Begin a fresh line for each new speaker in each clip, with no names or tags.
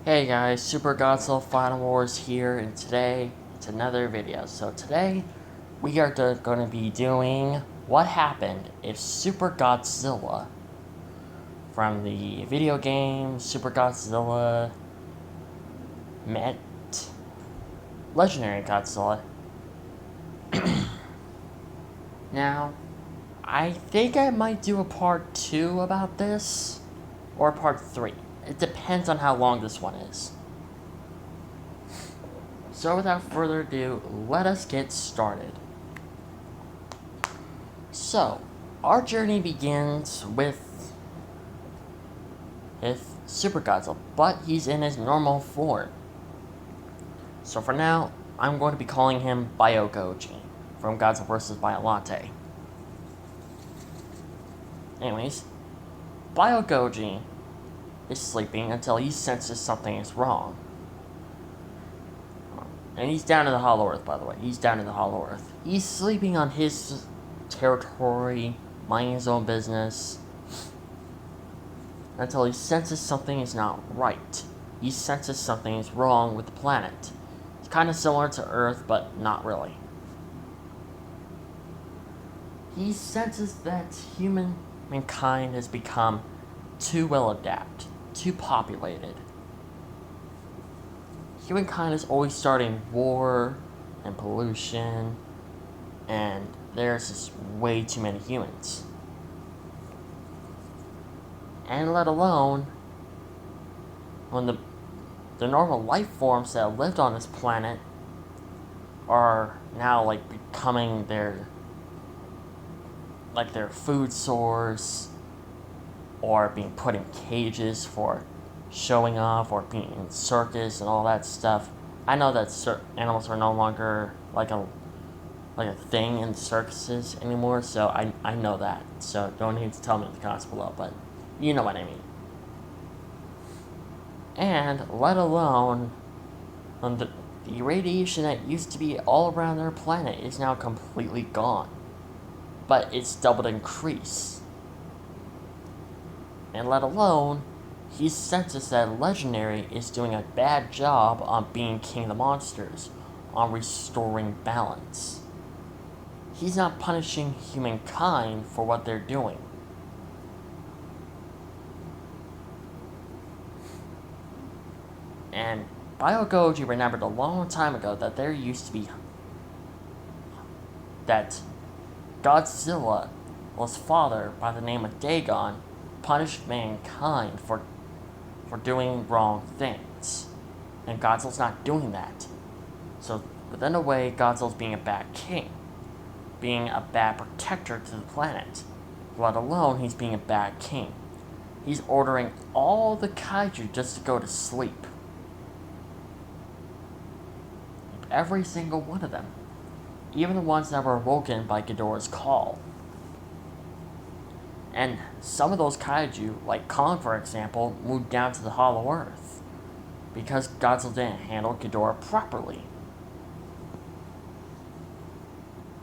Hey guys, Super Godzilla Final Wars here, and today it's another video. So today we are going to be doing what happened if Super Godzilla from the video game Super Godzilla met Legendary Godzilla. Now, I think I might do a part 2 about this, or part 3. It depends on how long this one is. So without further ado, let us get started. So, our journey begins with Super Godzilla, but he's in his normal form. So for now, I'm going to be calling him Bio Goji from Godzilla vs. Biolante. Anyways, Bio Goji is sleeping until he senses something is wrong. And he's down in the Hollow Earth, by the way. He's down in the Hollow Earth. He's sleeping on his territory, minding his own business, until he senses something is not right. He senses something is wrong with the planet. It's kind of similar to Earth, but not really. He senses that humankind has become too well adapted, too populated. Humankind is always starting war and pollution, and there's just way too many humans. And let alone when the normal life forms that lived on this planet are now like becoming their food source, or being put in cages for showing off, or being in circus and all that stuff. I know that animals are no longer like a thing in circuses anymore, so I know that. So don't need to tell me in the comments below, but you know what I mean. And let alone the radiation that used to be all around their planet is now completely gone. But it's doubled increase. And let alone, he senses that Legendary is doing a bad job on being king of the monsters, on restoring balance. He's not punishing humankind for what they're doing. And Bio Goji remembered a long time ago that there used to be that Godzilla's father, by the name of Dagon, punished mankind for doing wrong things. And Godzilla's not doing that. So, within a way, Godzilla's being a bad king, being a bad protector to the planet. Let alone, he's being a bad king. He's ordering all the kaiju just to go to sleep. Every single one of them. Even the ones that were awoken by Ghidorah's call. And some of those kaiju, like Kong for example, moved down to the Hollow Earth because Godzilla didn't handle Ghidorah properly.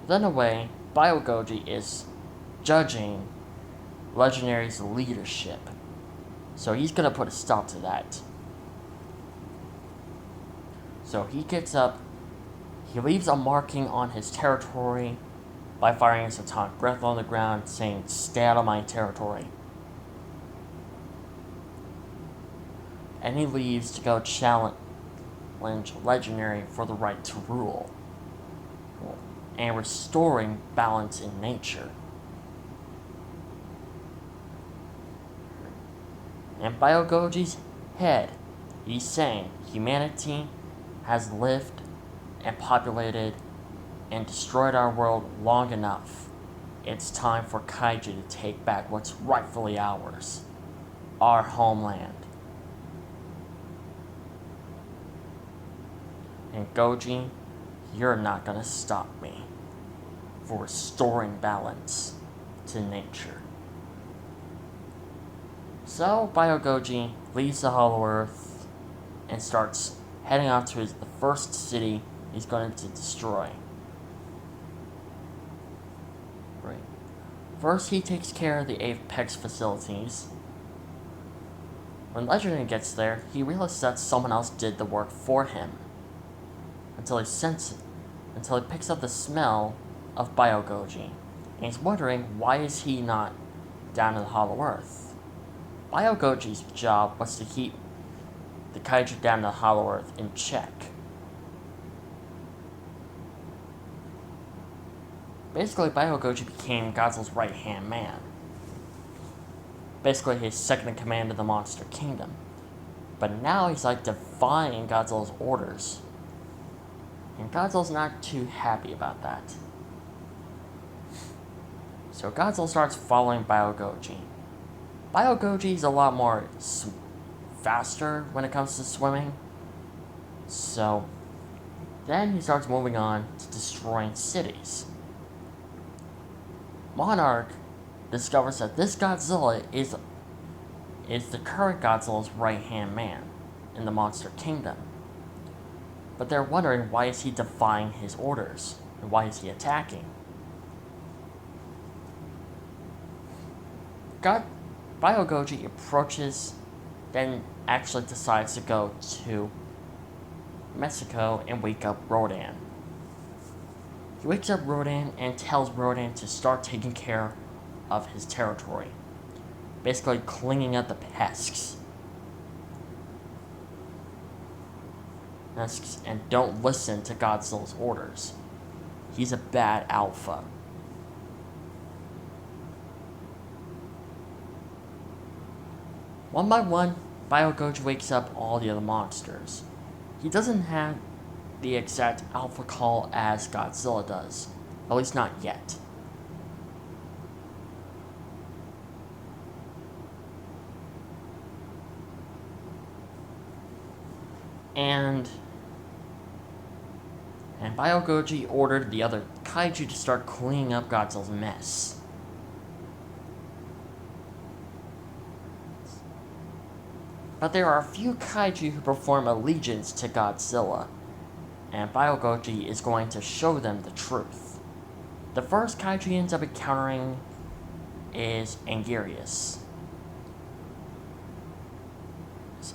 Then a way, Bio Goji is judging Legendary's leadership. So he's gonna put a stop to that. So he gets up, he leaves a marking on his territory by firing his atomic breath on the ground, saying, "Stay out of my territory." And he leaves to go challenge Legendary for the right to rule, and restoring balance in nature. And Bio Goji's head, he's saying humanity has lived and populated and destroyed our world long enough. It's time for kaiju to take back what's rightfully ours, our homeland. And Goji, you're not gonna stop me for restoring balance to nature. So Bio Goji leaves the Hollow Earth and starts heading off to the first city he's going to destroy. Right. First, he takes care of the Apex facilities. When Legendary gets there, he realizes that someone else did the work for him. Until he picks up the smell of Biogoji, and he's wondering why is he not down in the Hollow Earth. Biogoji's job was to keep the kaiju down in the Hollow Earth in check. Basically, Biogoji became Godzilla's right-hand man. Basically, his second in command of the Monster Kingdom. But now he's like defying Godzilla's orders. And Godzilla's not too happy about that. So Godzilla starts following Biogoji. Biogoji's a lot more faster when it comes to swimming. So then he starts moving on to destroying cities. Monarch discovers that this Godzilla is the current Godzilla's right-hand man in the Monster Kingdom. But they're wondering why is he defying his orders, and why is he attacking? Biogoji approaches, then actually decides to go to Mexico and wake up Rodan. He wakes up Rodan and tells Rodan to start taking care of his territory. Basically cleaning up the pests. And don't listen to Godzilla's orders. He's a bad alpha. One by one, Biogoji wakes up all the other monsters. He doesn't have the exact alpha call as Godzilla does. At least not yet. And Biogoji ordered the other kaiju to start cleaning up Godzilla's mess. But there are a few kaiju who perform allegiance to Godzilla, and Biogoji is going to show them the truth. The first kaiju he ends up encountering is Anguirus.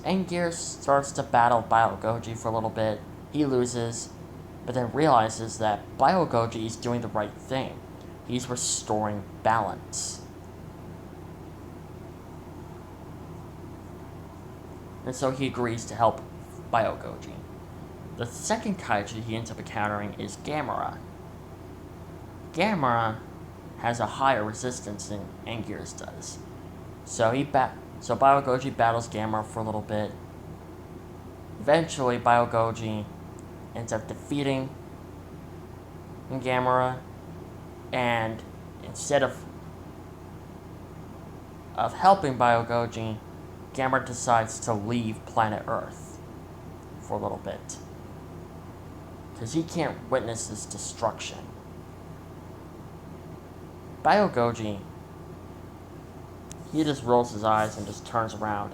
Anguirus starts to battle Biogoji for a little bit. He loses, but then realizes that Biogoji is doing the right thing. He's restoring balance. And so he agrees to help Biogoji. The second kaiju he ends up encountering is Gamera. Gamera has a higher resistance than Anguirus does. So Biogoji battles Gamera for a little bit. Eventually, Biogoji ends up defeating Gamera, and instead of helping Biogoji, Gamera decides to leave planet Earth for a little bit. Because he can't witness this destruction. Biogoji, he just rolls his eyes and just turns around.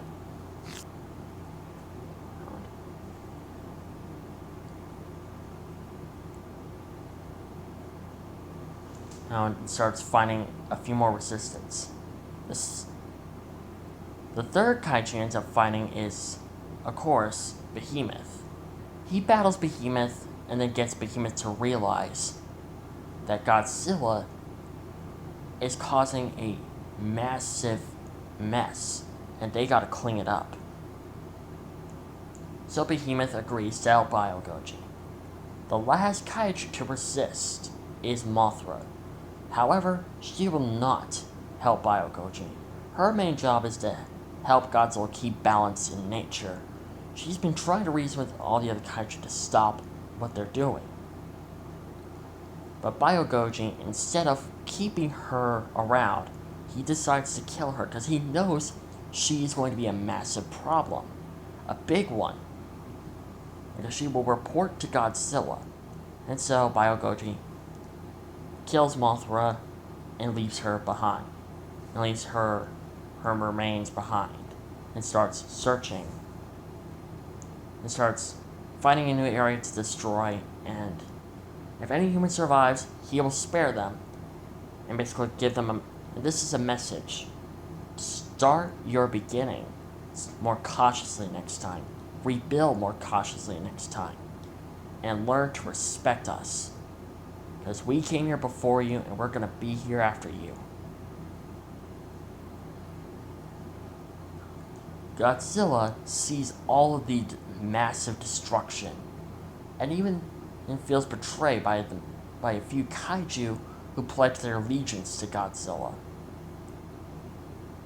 Now it starts finding a few more resistance. The third kaiju he ends up fighting is, of course, Behemoth. He battles Behemoth and then gets Behemoth to realize that Godzilla is causing a massive mess, and they gotta clean it up. So Behemoth agrees to help Biogoji. The last kaiju to resist is Mothra. However, she will not help Biogoji. Her main job is to help Godzilla keep balance in nature. She's been trying to reason with all the other kaiju to stop what they're doing. But Biogoji, instead of keeping her around, he decides to kill her because he knows she's going to be a massive problem. A big one. Because she will report to Godzilla. And so Biogoji kills Mothra and leaves her behind. And leaves her remains behind. And starts searching. And starts finding a new area to destroy. And if any human survives, he will spare them. And basically give them and this is a message. Start your beginning. more cautiously next time, rebuild more cautiously next time, and learn to respect us. Because we came here before you, and we're going to be here after you. Godzilla sees all of the massive destruction, and even feels betrayed by a few kaiju who pledge their allegiance to Godzilla.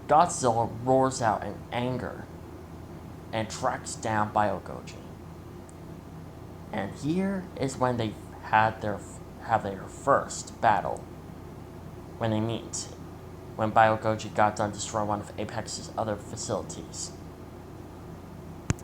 Godzilla roars out in anger and tracks down Biogoji. And here is when they have their first battle. When they meet, when Biogoji got done destroying one of Apex's other facilities.